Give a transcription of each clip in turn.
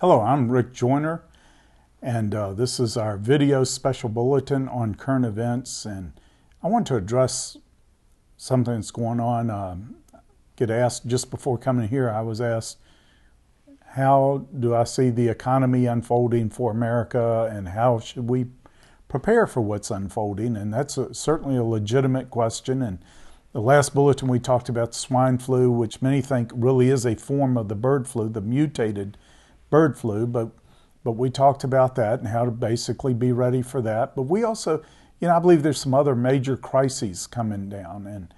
Hello, I'm Rick Joyner, and this is our video special bulletin on current events. And I want to address something that's going on. Get asked just before coming here, I was asked, how do I see the economy unfolding for America, and how should we prepare for what's unfolding? And that's certainly a legitimate question. And the last bulletin we talked about swine flu, which many think really is a form of the bird flu, the mutated bird flu, but we talked about that and how to basically be ready for that. But we also, I believe there's some other major crises coming down.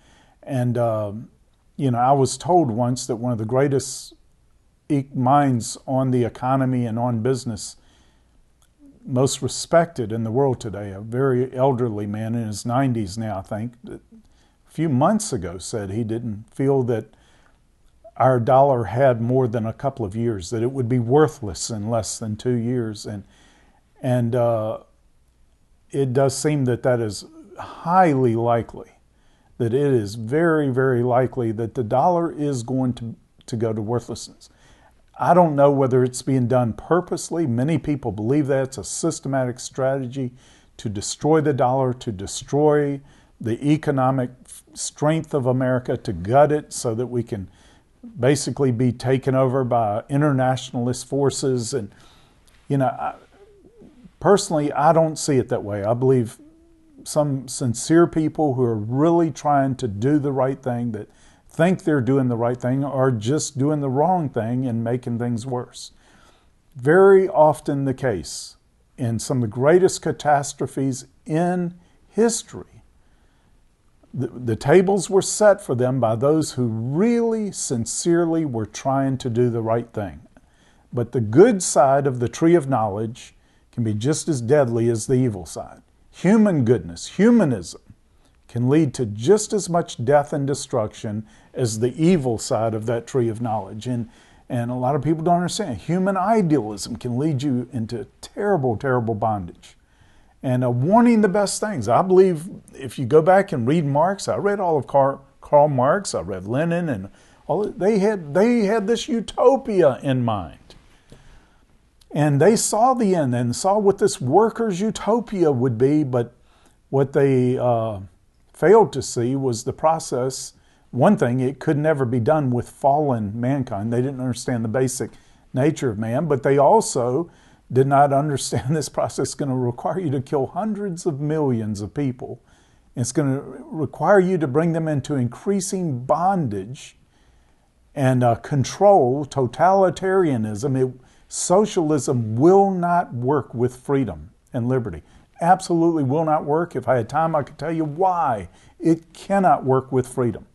And I was told once that one of the greatest minds on the economy and on business, most respected in the world today, a very elderly man in his 90s now, I think, a few months ago said he didn't feel that our dollar had more than a couple of years, that it would be worthless in less than 2 years. And it does seem that that is highly likely, that it is very, very likely that the dollar is going to go to worthlessness. I don't know whether it's being done purposely. Many people believe that it's a systematic strategy to destroy the dollar, to destroy the economic strength of America, to gut it so that we can basically be taken over by internationalist forces. And, personally, I don't see it that way. I believe some sincere people who are really trying to do the right thing, that think they're doing the right thing, are just doing the wrong thing and making things worse. Very often the case in some of the greatest catastrophes in history, the tables were set for them by those who really sincerely were trying to do the right thing. But the good side of the tree of knowledge can be just as deadly as the evil side. Human goodness, humanism, can lead to just as much death and destruction as the evil side of that tree of knowledge. And a lot of people don't understand. Human idealism can lead you into terrible, terrible bondage. And wanting the best things. I believe if you go back and read Marx, I read all of Karl Marx, I read Lenin, and all. They had this utopia in mind. And they saw the end and saw what this workers' utopia would be, but what they failed to see was the process. One thing, it could never be done with fallen mankind. They didn't understand the basic nature of man, but they also did not understand this process is going to require you to kill hundreds of millions of people. It's going to require you to bring them into increasing bondage and control, totalitarianism. Socialism will not work with freedom and liberty. Absolutely will not work. If I had time, I could tell you why. It cannot work with freedom.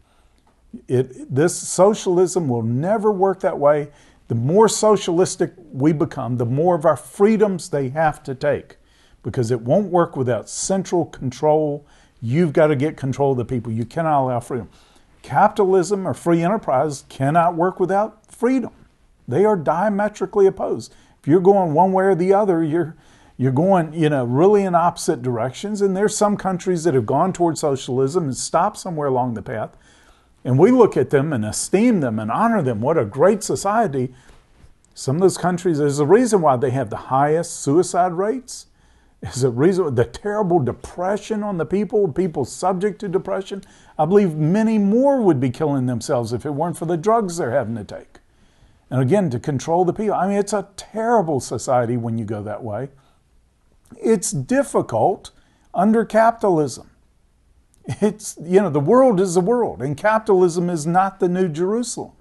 This socialism will never work that way. The more socialistic we become, the more of our freedoms they have to take, because it won't work without central control. You've got to get control of the people. You cannot allow freedom. Capitalism or free enterprise cannot work without freedom. They are diametrically opposed. If you're going one way or the other, you're going, really in opposite directions. And there's some countries that have gone towards socialism and stopped somewhere along the path. And we look at them and esteem them and honor them. What a great society. Some of those countries, there's a reason why they have the highest suicide rates. There's a reason, the terrible depression on the people subject to depression. I believe many more would be killing themselves if it weren't for the drugs they're having to take. And again, to control the people. I mean, it's a terrible society when you go that way. It's difficult under capitalism. It's, the world is the world, and capitalism is not the New Jerusalem.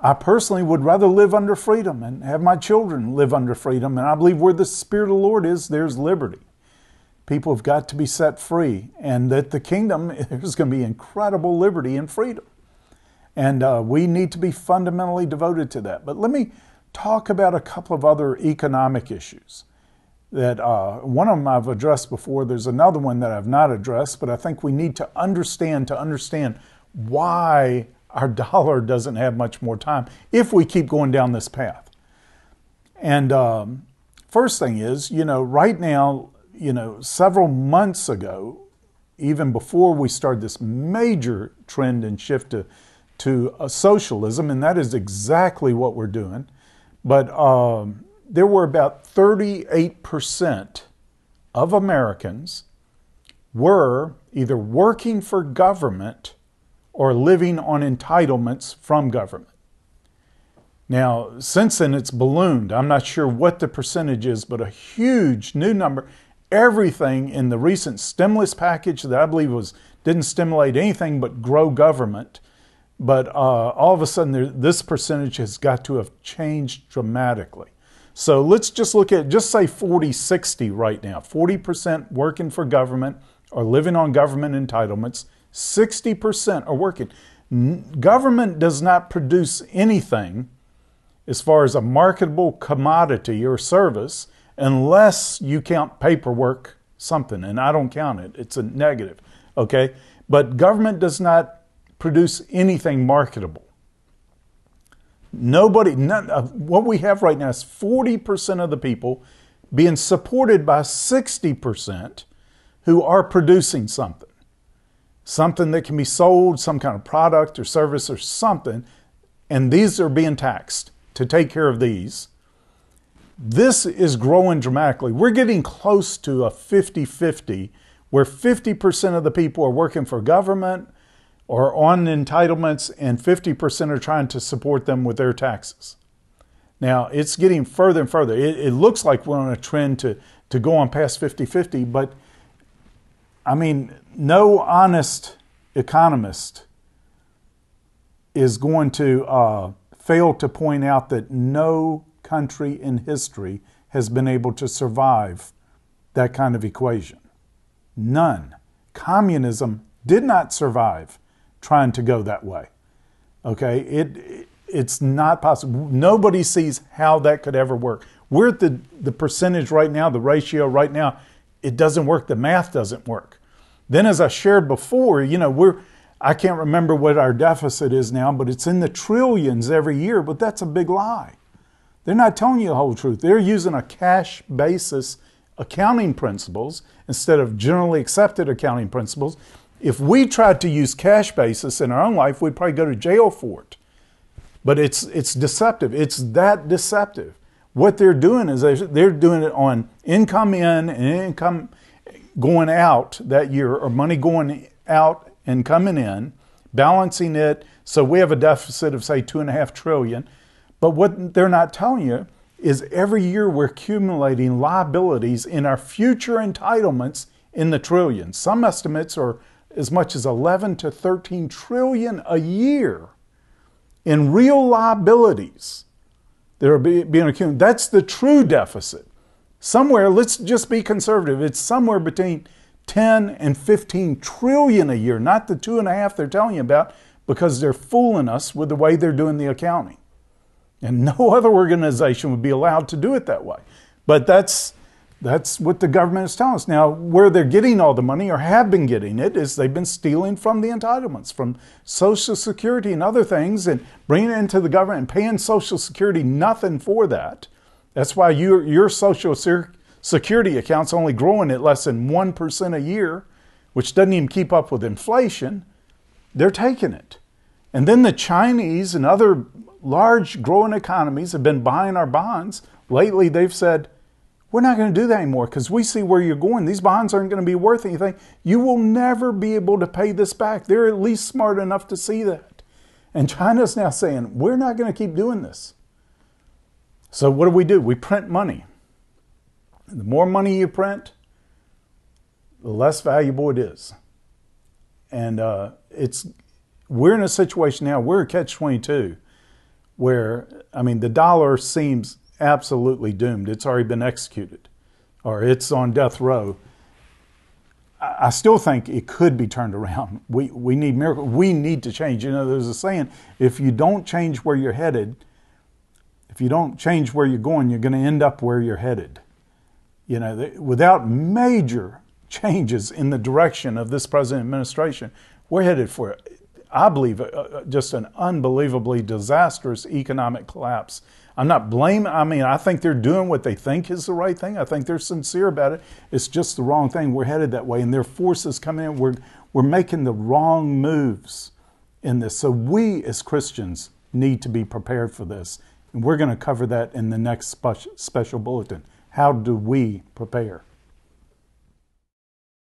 I personally would rather live under freedom and have my children live under freedom, and I believe where the Spirit of the Lord is, there's liberty. People have got to be set free, and that the kingdom, there's going to be incredible liberty and freedom. And we need to be fundamentally devoted to that. But let me talk about a couple of other economic issues. That one of them I've addressed before. There's another one that I've not addressed, but I think we need to understand why our dollar doesn't have much more time if we keep going down this path. And first thing is, right now, several months ago, even before we started this major trend and shift to socialism, and that is exactly what we're doing. But there were about 38% of Americans were either working for government or living on entitlements from government. Now, since then, it's ballooned. I'm not sure what the percentage is, but a huge new number. Everything in the recent stimulus package that I believe didn't stimulate anything but grow government. But all of a sudden, this percentage has got to have changed dramatically. So let's just look at, just say 40-60 right now. 40% working for government or living on government entitlements. 60% are working. Government does not produce anything as far as a marketable commodity or service unless you count paperwork something, and I don't count it. It's a negative, okay? But government does not produce anything marketable. What we have right now is 40% of the people being supported by 60% who are producing something. Something that can be sold, some kind of product or service or something, and these are being taxed to take care of these. This is growing dramatically. We're getting close to a 50-50, where 50% of the people are working for government or on entitlements, and 50% are trying to support them with their taxes. Now, it's getting further and further. It looks like we're on a trend to go on past 50-50, but I mean, no honest economist is going to fail to point out that no country in history has been able to survive that kind of equation. None. Communism did not survive trying to go that way. Okay? It's not possible. Nobody sees how that could ever work. We're at the percentage right now, the ratio right now, it doesn't work. The math doesn't work. Then, as I shared before, I can't remember what our deficit is now, but it's in the trillions every year, but that's a big lie. They're not telling you the whole truth. They're using a cash basis accounting principles instead of generally accepted accounting principles. If we tried to use cash basis in our own life, we'd probably go to jail for it. But it's deceptive. It's that deceptive. What they're doing is they're doing it on income in and income going out that year, or money going out and coming in, balancing it. So we have a deficit of, say, $2.5 trillion. But what they're not telling you is every year we're accumulating liabilities in our future entitlements in the trillions. Some estimates are as much as 11 to 13 trillion a year in real liabilities that are being accumulated. That's the true deficit. Somewhere, let's just be conservative, it's somewhere between 10 and 15 trillion a year, not the 2.5 they're telling you about, because they're fooling us with the way they're doing the accounting. And no other organization would be allowed to do it that way. But that's what the government is telling us. Now, where they're getting all the money, or have been getting it, is they've been stealing from the entitlements, from Social Security and other things, and bringing it into the government and paying Social Security nothing for that. That's why your Social Security account's only growing at less than 1% a year, which doesn't even keep up with inflation. They're taking it. And then the Chinese and other large growing economies have been buying our bonds. Lately, they've said, we're not going to do that anymore because we see where you're going. These bonds aren't going to be worth anything. You will never be able to pay this back. They're at least smart enough to see that. And China's now saying, we're not going to keep doing this. So what do? We print money. The more money you print, the less valuable it is. And we're in a situation now, we're at catch-22, where, the dollar seems absolutely doomed. It's already been executed, or it's on death row. I still think it could be turned around. We need miracles. We need to change. There's a saying, if you don't change where you're headed, if you don't change where you're going, you're going to end up where you're headed. Without major changes in the direction of this present administration, we're headed for, I believe, just an unbelievably disastrous economic collapse. I'm not blaming, I think they're doing what they think is the right thing. I think they're sincere about it. It's just the wrong thing. We're headed that way, and there are forces coming in. We're making the wrong moves in this. So we as Christians need to be prepared for this. And we're going to cover that in the next special bulletin. How do we prepare?